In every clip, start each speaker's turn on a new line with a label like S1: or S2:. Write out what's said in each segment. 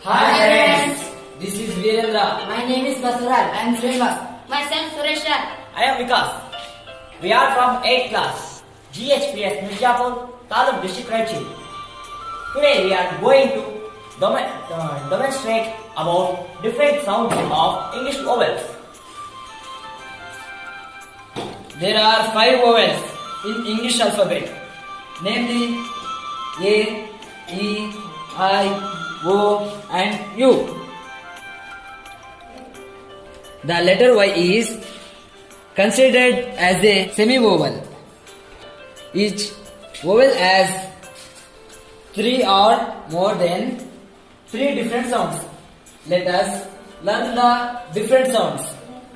S1: Hi friends, this is Virendra.
S2: My name is Basuraj.
S3: I am Srinivas.
S2: Myself Suresh Raj.
S4: I am Vikas. We are from 8th class, GHPS Mirzapur, Taluk district Ranchi. Today we are going to demonstrate about different sounds of English vowels.
S1: There are 5 vowels in English alphabet, namely A, E, I, O and U. The letter Y is considered as a semi-vowel. Each vowel has 3 or more than 3 different sounds. Let us learn the different sounds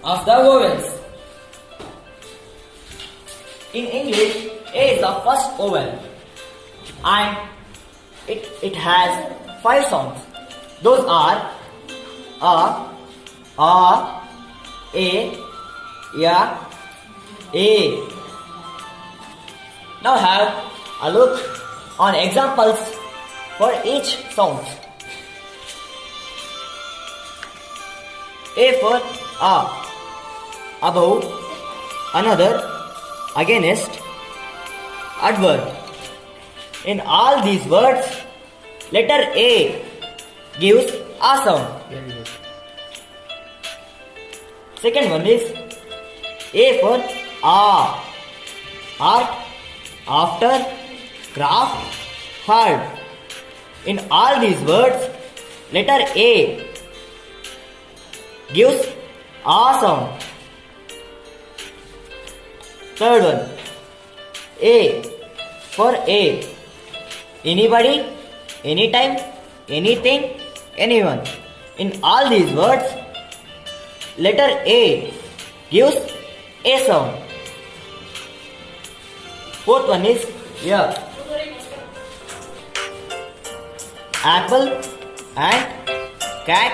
S1: of the vowels.
S4: In English, A is the first vowel and it has 5 sounds. Those are A, Ya, A. Now have a look on examples for each sound. A for A, above, another, against, adverb. In all these words, letter A gives A sound. Second one is A for A, art, after, craft, hard. In all these words, letter A gives A sound. Third one, A for A, anybody, anytime, anything, anyone. In all these words, letter A gives A sound. Fourth one is Ya. Apple, ant, cat,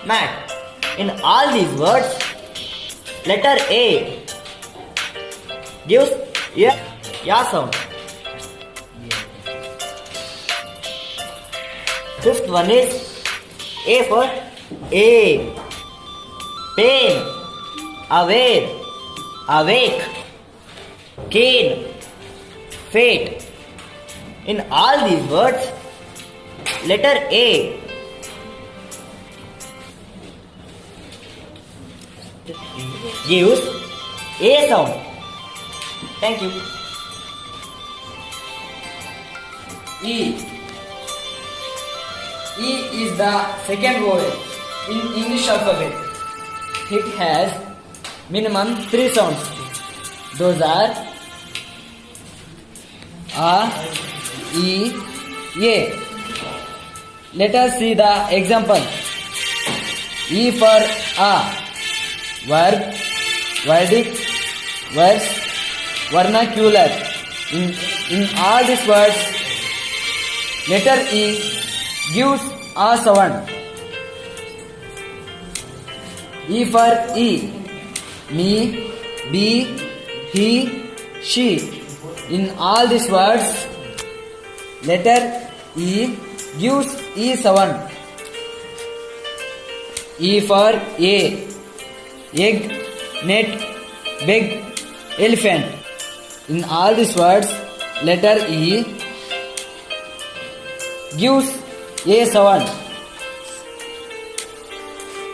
S4: mat. In all these words, letter A gives Ya sound. Fifth one is A for A, pain, aware, awake, cane, fate. In all these words, letter A gives A sound. Thank you.
S1: E. E is the second vowel in English alphabet. It has minimum 3 sounds. Those are A, E, A. Let us see the example. E for A, verb, verdict, verse, vernacular. In all these words, letter E gives A sound. E for E, me, be, he, she. In all these words, letter E gives E sound. E for A, egg, net, big, elephant. In all these words, letter E gives A sound.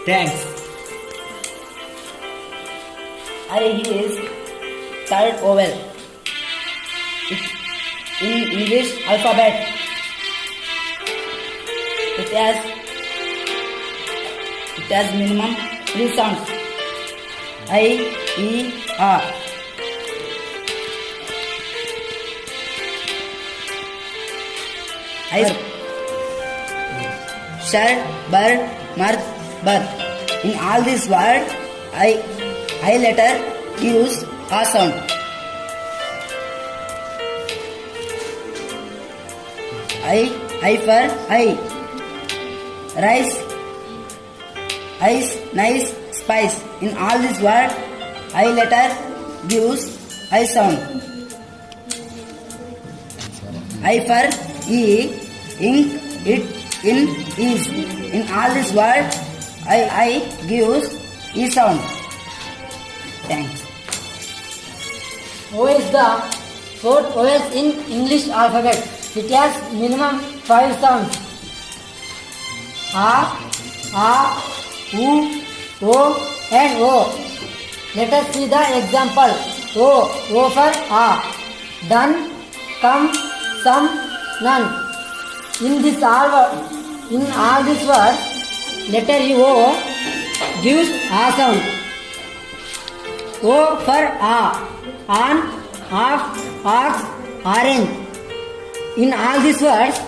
S1: Thanks.
S3: I is third vowel in English alphabet. It has minimum 3 sounds. I, E, A. I, shirt, bird, mirth, birth. In all these words, I letter gives A sound. I for I. Rice, ice, nice, spice. In all these words, I letter gives I sound. I for E, ink, it, in is. In all this word, I gives E sound. Thanks.
S2: O is the fourth vowel in English alphabet. It has minimum 5 sounds. A, U, O and O. Let us see the example. O for A. Done, come, some, none. In all these words, letter O gives A sound. O for A. On, off, ox, orange. In all these words,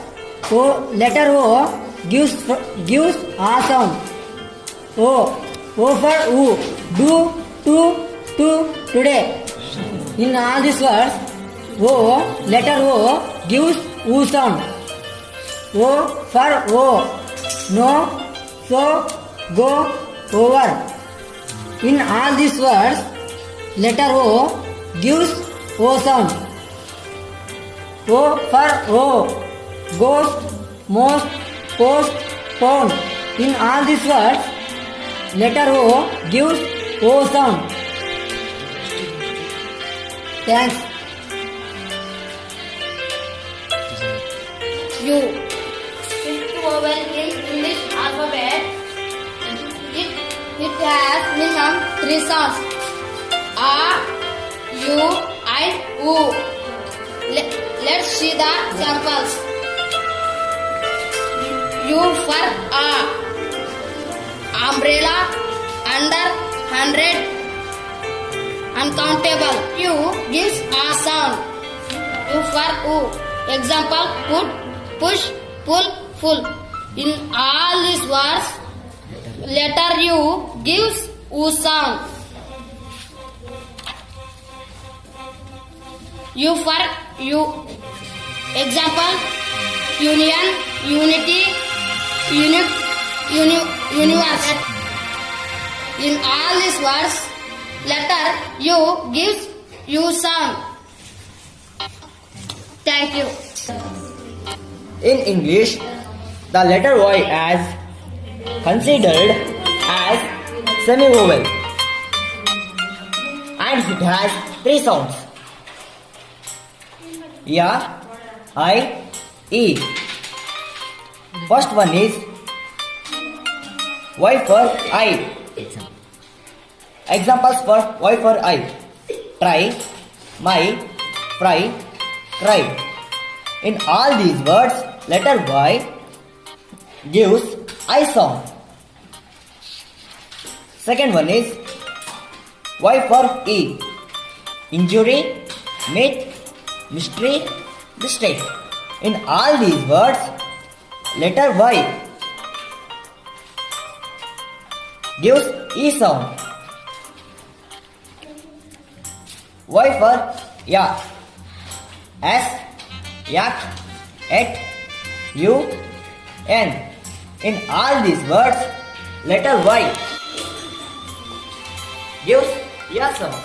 S2: letter O gives A sound. O for U. Do, to, today. In all these words, letter O gives U sound. O for O. No, so, go, over. In all these words, letter O gives O sound. O for O. Ghost, most, post, phone. In all these words, letter O gives O sound. Thanks.
S5: U. Fifth vowel in English alphabet. It has minimum 3 sounds. A, U and U. Let's see the samples. U for A. Umbrella, under, 100, uncountable. U gives A sound. U for U. Example, put, push, pull, full. In all these words, letter U gives U sound. U for U. Example, union, unity, universe. In all these words, letter U gives U sound. Thank you.
S4: In English, the letter Y is considered as semi-vowel and it has 3 sounds. Ya, I, E. First one is Y for I. Examples for Y for I. Try, my, fry, cry. In all these words, letter Y gives I sound. Second one is Y for E. Injury, myth, mystery, mistake. In all these words, letter Y gives E sound. Y for Ya. S, yak, et, u, n. In all these words, letter Y gives Ya sound.